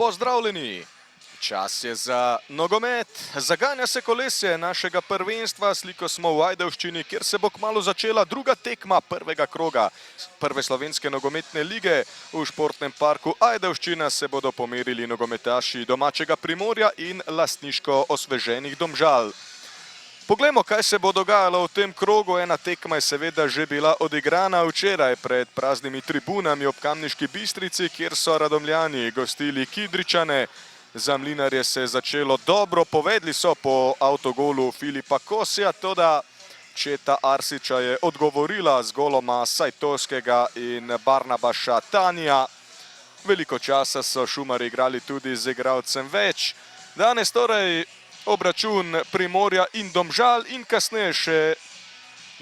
pozdravljeni! Čas je za nogomet. Zaganja se kolesje našega prvenstva. Sliko smo v Ajdovščini, kjer se bo kmalu začela druga tekma prvega kroga prve slovenske nogometne lige. V športnem parku Ajdovščina se bodo pomerili nogometaši domačega Primorja in lastniško osveženih Domžal. Poglejmo, kaj se bo dogajalo v tem krogu. Ena tekma je seveda že bila odigrana včeraj pred praznimi tribunami ob Kamniški Bistrici, kjer so Radomljani gostili Kidričane. Za Mlinarje se je začelo dobro, povedli so po avtogolu Filipa Kosija, toda četa Arsiča je odgovorila z goloma Sajtovskega in Barnabaša Tanija. Veliko časa so Šumarji igrali tudi z igralcem več. Danes torej obračun Primorja in Domžal in kasneje še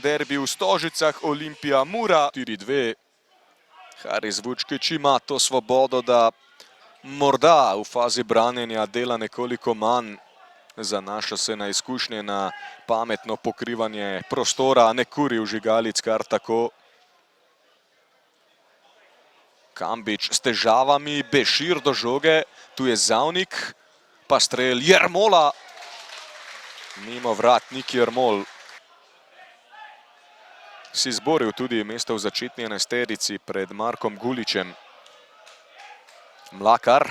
derbi v Stožicah Olimpija Mura. 4-2. Haris Vučkić ima to svobodo, da morda v fazi branjenja dela nekoliko manj. Zanaša se na izkušnje, na pametno pokrivanje prostora, ne kuri vžigalic kar tako. Kambič s težavami, Bešir do žoge, tu je Zavnik, pa strel Jermola. Mimo vrat Nik Jermol. Si izboril tudi mesto v začetni enajsterici pred Markom Guličem. Mlakar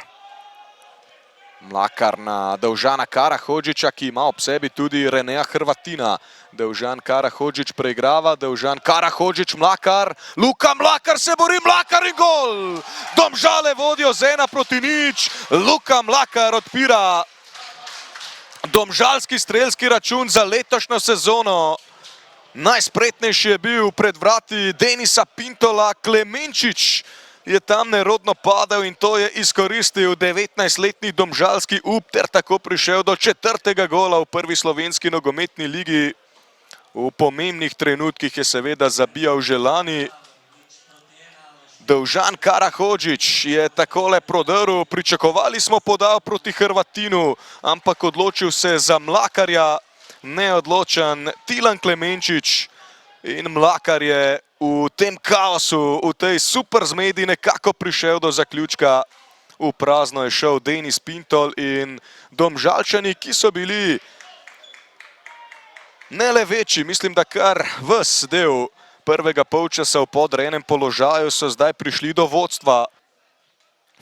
na Dovžana Karahodžića, ki ima ob sebi tudi Reneja Hrvatina. Dovžan Karahodžić preigrava, Dovžan Karahodžić, Mlakar. Luka Mlakar se bori, Mlakar in gol! Domžale vodijo z 1-0. Luka Mlakar odpira domžalski strelski račun za letošnjo sezono. Najspretnejši je bil pred vrati Denisa Pintola. Klemenčič je tam nerodno padel in to je izkoristil 19-letni domžalski up ter tako prišel do 4. gola v prvi slovenski nogometni ligi. V pomembnih trenutkih je seveda zabijal že lani. Dovžan Karahodžić je takole prodrl, pričakovali smo podal proti Hrvatinu, ampak odločil se za Mlakarja, neodločen Tilan Klemenčič. In Mlakar je v tem kaosu, v tej super zmedi nekako prišel do zaključka. V prazno je šel Denis Pintol in Domžalčani, ki so bili ne le večji, mislim, da kar ves del prvega polčasa v podrejenem položaju, so zdaj prišli do vodstva.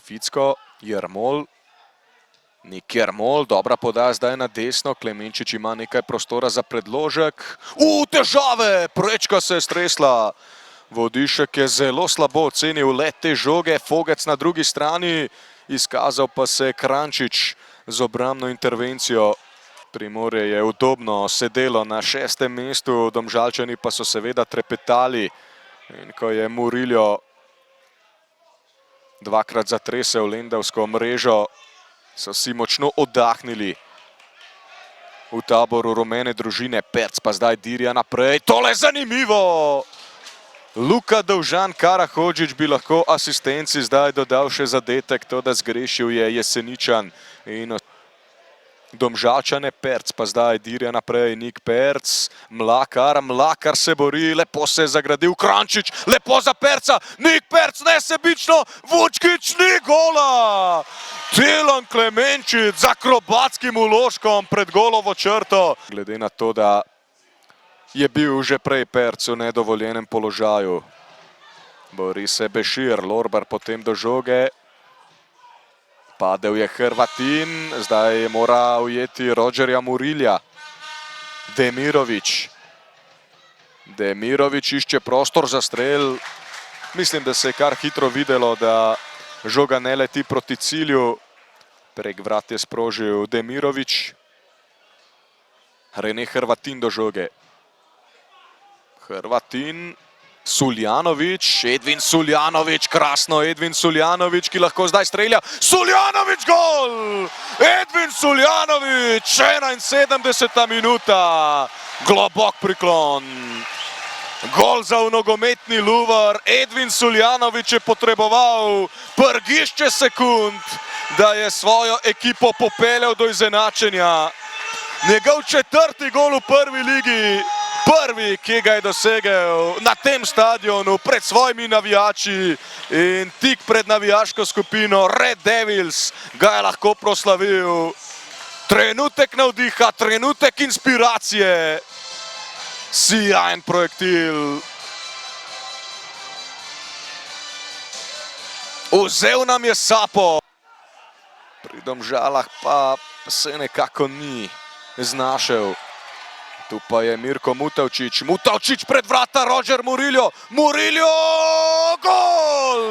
Ficko, Jermol. Nik Jermol, dobra podaja zdaj na desno, Klemenčič ima nekaj prostora za predložek. Težave, prečka se je stresla. Vodišek je zelo slabo ocenil let te žoge, Fogec na drugi strani, izkazal pa se Krančič z obrambno intervencijo. Primorje je udobno sedelo na 6. mestu, Domžalčani pa so seveda trepetali. In ko je Muriljo dvakrat zatresel Lendavsko mrežo, so si močno oddahnili v taboru rumene družine. Perc pa zdaj dirja naprej. Tole je zanimivo! Luka Dovžan Karahodžić bi lahko asistenci zdaj dodal še zadetek, to da zgrešil je Jeseničan. In Domžalčane, Perc pa zdaj dirja naprej, Nik Perc, Mlakar se bori, lepo se je zagradil, Krančič, lepo za Perca, Nik Perc, nesebično, Vučkić, ni gola! Tilan Klemenčič z akrobatskim uložkom pred golovo črto. Glede na to, da je bil že prej Perc v nedovoljenem položaju. Bori se Bešir, Lorbar potem do žoge. Padel je Hrvatin, zdaj mora ujeti Rogerja Murilja. Demirović išče prostor za strel. Mislim, da se je kar hitro videlo, da žoga ne leti proti cilju. Prek vrat je sprožil Demirović. Rene Hrvatin do žoge. Hrvatin, Suljanović, Edvin Suljanović, krasno Edvin Suljanović, ki lahko zdaj strelja. Suljanović, gol! Edvin Suljanović, 71. minuta, globok priklon. Gol za nogometni Luvar. Edvin Suljanović je potreboval prgišče sekund, da je svojo ekipo popeljal do izenačenja. Njegov 4. gol v prvi ligi prvi, ki ga je dosegel na tem stadionu pred svojimi navijači in tik pred navijaško skupino Red Devils ga je lahko proslavil. Trenutek navdiha, trenutek inspiracije, sijajen projektil. Vzel nam je sapo. Pri Domžalah pa se nekako ni znašel. Tu pa je Mirko Mutavčič. Mutavčič pred vrata, Roger Murillo. Murillo, gol!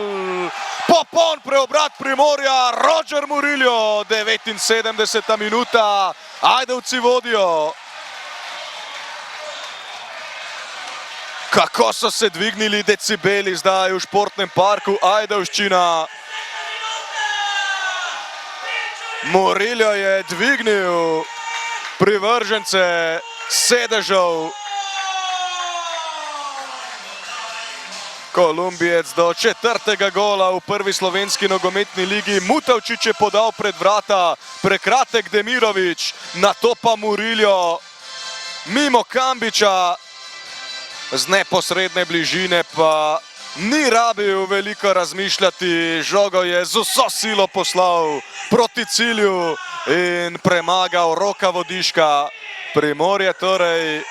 Popoln preobrat Primorja, Roger Murillo, 79. minuta. Ajdovci vodijo. Kako so se dvignili decibeli zdaj v športnem parku Ajdovščina. Murillo je dvignil privržence sedežev. Kolumbijec do 4. gola v prvi slovenski nogometni ligi. Mutavčič je podal pred vrata, prekratek Demirovič, nato pa Murillo mimo Kambiča. Z neposredne bližine pa ni rabil veliko razmišljati, žogo je z vso silo poslal proti cilju in premagal Roka Vodiška. Primorje torej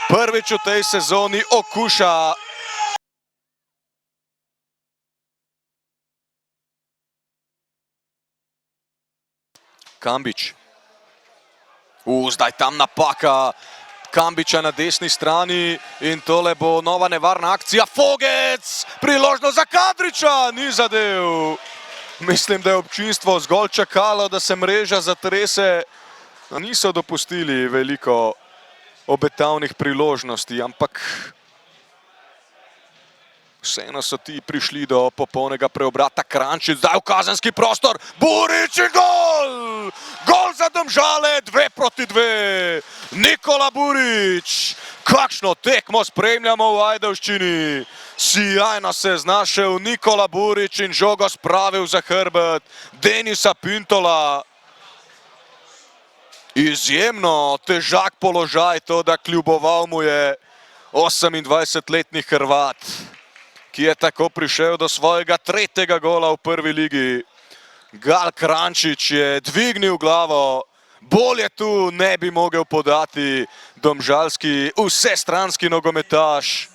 prvič v tej sezoni okuša Kambič. Zdaj tam napaka Kambiča na desni strani in tole bo nova nevarna akcija. Fogec, priložnost za Kadriča, ni zadev. Mislim, da je občinstvo zgolj čakalo, da se mreža zatrese. Niso dopustili veliko obetavnih priložnosti, ampak vseeno so ti prišli do popolnega preobrata. Kranjčič, zdaj v kazenski prostor, Burič in gol! Gol za Domžale, 2-2. Nikola Burič, kakšno tekmo spremljamo v Ajdovščini. Sijajno se je znašel Nikola Burič in žogo spravil za hrbet Denisa Pintola. Izjemno težak položaj, to da kljuboval mu je 28-letni Hrvat, ki je tako prišel do svojega 3. gola v prvi ligi. Gal Kranjčič je dvignil glavo, bolje tu ne bi mogel podati domžalski vsestranski nogometaš.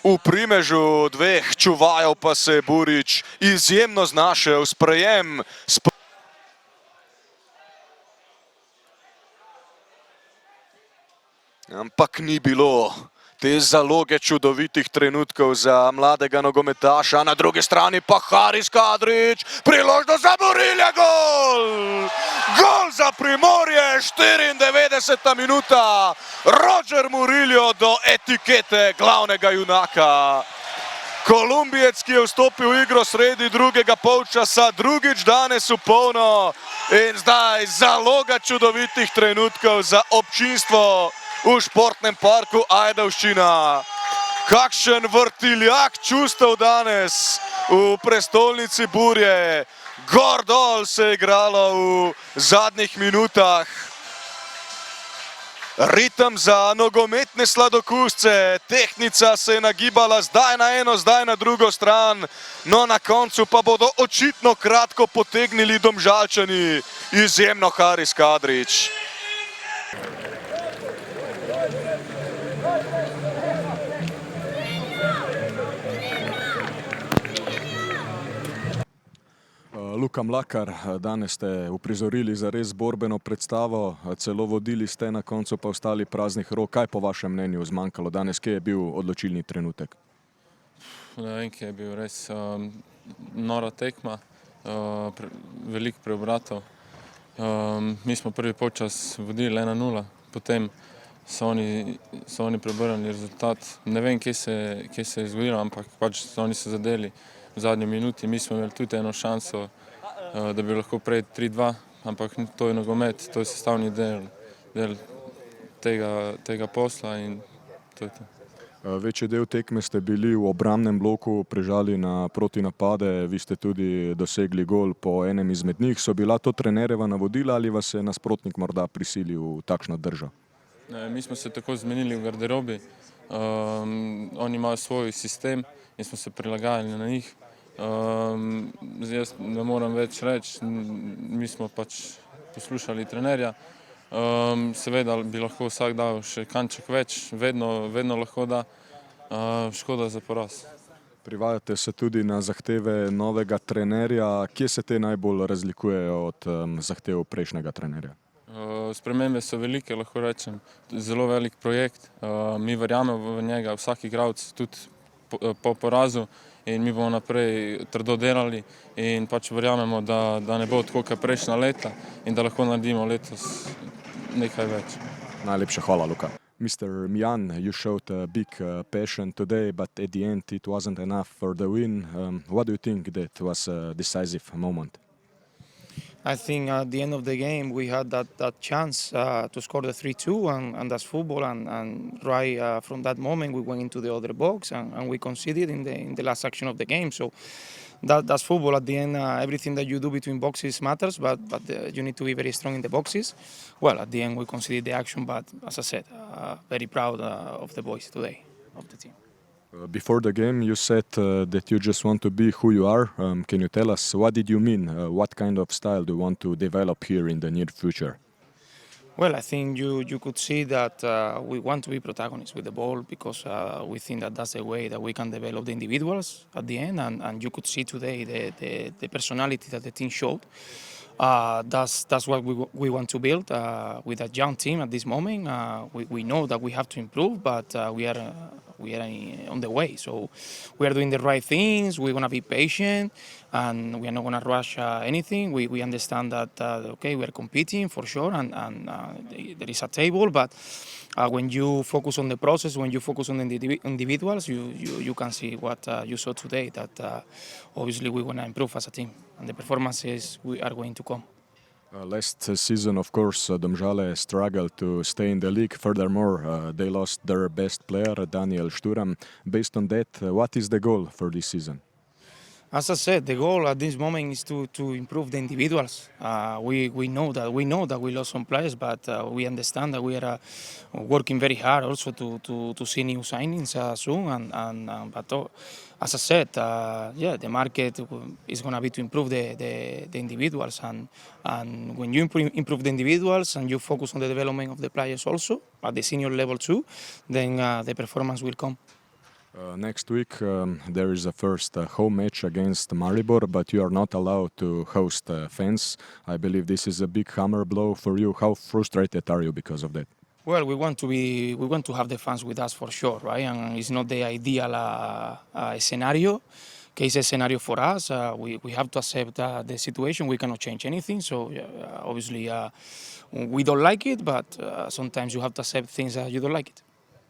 V primežu dveh čuvajev pa se je Burič izjemno znašel, sprejem. Ampak ni bilo te zaloge čudovitih trenutkov za mladega nogometaša. Na drugi strani pa Haris Kadrič, priložnost za Murilla, gol! Gol za Primorje, 94. minuta. Roger Murillo do etikete glavnega junaka. Kolumbijec, ki je vstopil v igro sredi drugega polčasa, drugič danes v polno in zdaj zaloga čudovitih trenutkov za občinstvo v športnem parku Ajdovščina. Kakšen vrtiljak čustev danes v prestolnici burje. Gor dol se je igralo v zadnjih minutah. Ritem za nogometne sladokusce, tehnica se je nagibala zdaj na eno, zdaj na drugo stran, no na koncu pa bodo očitno kratko potegnili Domžalčani. Izjemno Haris Kadrič. Luka Mlakar, danes ste uprizorili zares borbeno predstavo, celo vodili ste, na koncu pa ostali praznih rok. Kaj po vašem mnenju zmanjkalo danes, kje je bil odločilni trenutek? Ne vem, kje je bil res nora tekma, veliko preobratov. Mi smo prvi polčas vodili 1-0, potem so oni preobrnili rezultat. Ne vem, kje se je zgodilo, ampak pač oni so zadeli v zadnji minuti. Mi smo imeli tudi eno šanso, da bi lahko prej 3-2, ampak to je nogomet, to je sestavni del tega posla in to je to. Večji del tekme ste bili v obrambnem bloku, prežali na protinapade, vi ste tudi dosegli gol po enem izmed njih. So bila to trenerjeva navodila ali vas je nasprotnik morda prisilil v takšno držo? Mi smo se tako zmenili v garderobi. Oni imajo svoj sistem in smo se prilagajali na njih. Jaz ne moram več reči, mi smo pač poslušali trenerja. Seveda bi lahko vsak dal še kanček več, vedno lahko da. Škoda za poraz. Privajate se tudi na zahteve novega trenerja. Kje se te najbolj razlikujejo od zahtev prejšnjega trenerja? Spremembe so velike, lahko rečem. Zelo velik projekt. Mi verjamemo v njega, vsak igralec tudi po porazu, in mi bomo naprej trdo delali in pač verjamemo, da ne bo tako kot prejšnja leta in da lahko naredimo letos nekaj več. Najlepša hvala, Luka. Mr. Mijan, you showed a big passion today, but at the end it wasn't enough for the win. What do you think that was a decisive moment? I think at the end of the game we had that chance to score the 3-2 and that's football and right from that moment we went into the other box and we conceded in the last action of the game. So that's football. At the end, everything that you do between boxes matters, but you need to be very strong in the boxes. Well, at the end we conceded the action, but as I said, very proud of the boys today, of the team. Before the game, you said that you just want to be who you are. Can you tell us what did you mean? What kind of style do you want to develop here in the near future? Well, I think you could see that we want to be protagonists with the ball because we think that that's the way that we can develop the individuals at the end. And you could see today the personality that the team showed. That's what we want to build with a young team at this moment. We know that we have to improve, but we are on the way. So we are doing the right things. We're going to be patient and we are not going to rush anything. We understand that, okay, we are competing for sure and there is a table, but when you focus on the process, when you focus on the individuals, you can see what you saw today, that obviously we want to improve as a team and the performances we are going to come. Last season, of course, Domžale struggled to stay in the league. Furthermore, they lost their best player, Daniel Šturam. Based on that, what is the goal for this season? As I said, the goal at this moment is to improve the individuals. We know that we lost some players, but we understand that we are working very hard also to see new signings soon. But as I said, the market is going to be to improve the individuals, and when you improve the individuals and you focus on the development of the players also at the senior level too, then the performance will come. Next week there is a first home match against Maribor, but you are not allowed to host fans. I believe this is a big hammer blow for you. How frustrated are you because of that? Well, we want to have the fans with us for sure, right? And it's not the ideal scenario. Case a scenario for us. We have to accept the situation. We cannot change anything. So obviously we don't like it, but sometimes you have to accept things you don't like it.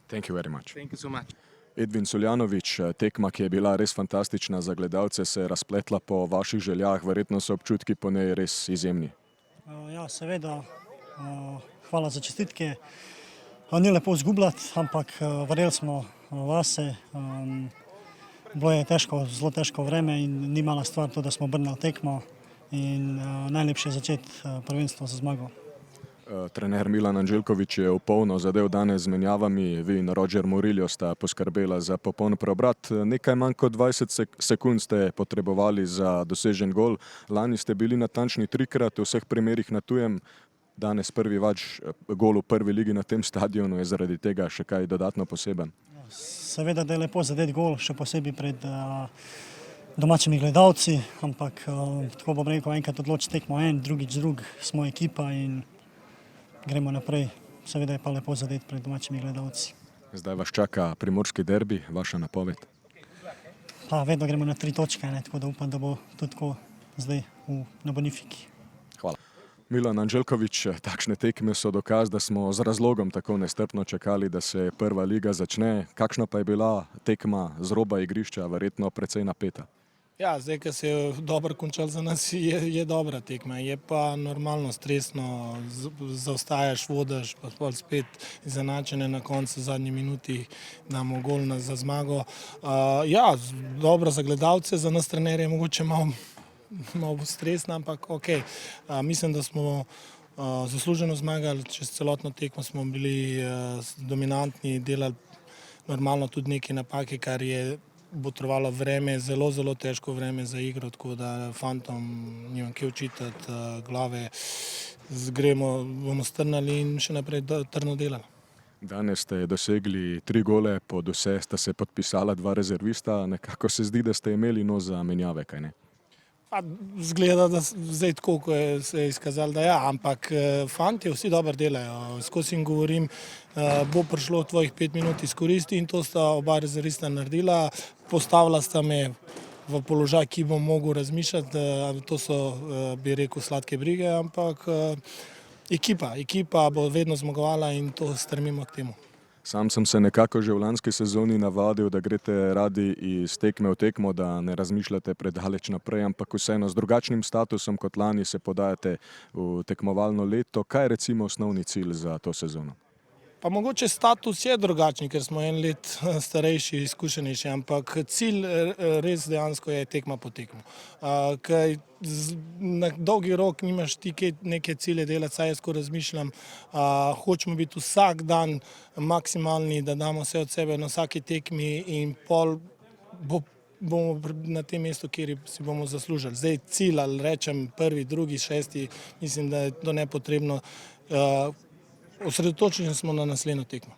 Thank you very much. Thank you so much. Edvin Suljanović, tekma, ki je bila res fantastična za gledalce, se je razpletla po vaših željah. Verjetno so občutki po njej res izjemni. Ja, seveda. Hvala za čestitke. Ni lepo izgubljati, ampak verjeli smo vase. Bilo je težko, zelo težko vreme in ni mala stvar to, da smo obrnili tekmo. In najlepše je začeti prvenstvo za zmago. Trener Milan Anđelković je v polno zadev danes z menjavami. Vi in Roger Murillo sta poskrbela za popoln preobrat. Nekaj manj kot 20 sekund ste potrebovali za dosežen gol. Lani ste bili natančni 3-krat, v vseh primerih na tujem. Danes prvi vaš gol v prvi ligi na tem stadionu je zaradi tega še kaj dodatno poseben. Seveda, da je lepo zadeti gol, še posebej pred domačimi gledalci, ampak tako bom rekel, enkrat odloči tekmo en, drugič drug, smo ekipa in gremo naprej. Seveda je pa lepo zadeti pred domačimi gledalci. Zdaj vas čaka primorski derbi, vaša napoved? Pa vedno gremo na 3 točke, tako da upam, da bo tudi tako zdaj na Bonifiki. Hvala. Milan Anđelković, takšne tekme so dokaz, da smo z razlogom tako nestrpno čakali, da se prva liga začne. Kakšna pa je bila tekma z roba igrišča, verjetno precej napeta? Ja, zdaj, ko se je dobro končal za nas, je dobra tekma. Je pa normalno stresno, zaostajaš, vodiš, pa pol spet izenačene na koncu, v zadnji minuti damo gol za zmago. Ja, dobro za gledalce, za nas trenerje mogoče malo stresno, ampak ok. Mislim, da smo zasluženo zmagali, čez celotno tekmo smo bili dominantni, delali normalno tudi neke napake, kar je botrovalo vreme, zelo, zelo težko vreme za igro, tako da fantom nimam kaj očitati, glave bomo strnali in še naprej trdno delali. Danes ste dosegli 3 gole, pod vse sta se podpisala 2 rezervista, nekako se zdi, da ste imeli nos za menjave, kaj ne? Zgleda, da zdaj tako, ko se je izkazalo, da ja, ampak fantje vsi dobro delajo. Skozi jim govorim, bo prišlo tvojih 5 minut izkoristi in to sta oba rezervista naredila. Postavila sta me v položaj, ki bom mogel razmišljati, to so, bi rekel, sladke brige, ampak ekipa bo vedno zmagovala in to stremimo k temu. Sam sem se nekako že v lanski sezoni navadil, da greste radi iz tekme v tekmo, da ne razmišljate predaleč naprej, ampak vseeno z drugačnim statusom kot lani se podajate v tekmovalno leto. Kaj je recimo osnovni cilj za to sezono? Pa mogoče status je drugačen, ker smo en let starejši, izkušenejši, ampak cilj res dejansko je tekma po tekmu. Ker na dolgi rok nimaš ti neke cilje delati, saj jaz ko razmišljam, hočemo biti vsak dan maksimalni, da damo vse od sebe na vsaki tekmi in pol bomo na tem mestu, kjer si bomo zaslužili. Zdaj cilj, ali rečem prvi, drugi, šesti, mislim, da je to nepotrebno. Osredotočeni smo na naslednjo tekmo.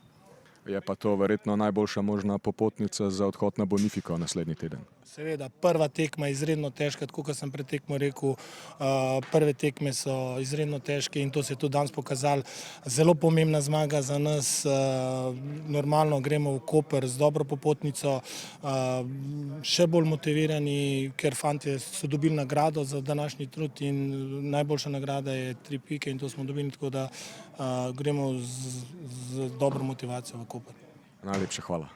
Je pa to verjetno najboljša možna popotnica za odhod na Bonifiko naslednji teden. Seveda, prva tekma je izredno težka, tako kot sem pred tekmo rekel, prve tekme so izredno težke in to se je tudi danes pokazalo. Zelo pomembna zmaga za nas, normalno gremo v Koper z dobro popotnico, še bolj motivirani, ker fantje so dobili nagrado za današnji trud in najboljša nagrada je 3 pike in to smo dobili, tako da gremo z dobro motivacijo v Koper. Najlepša hvala.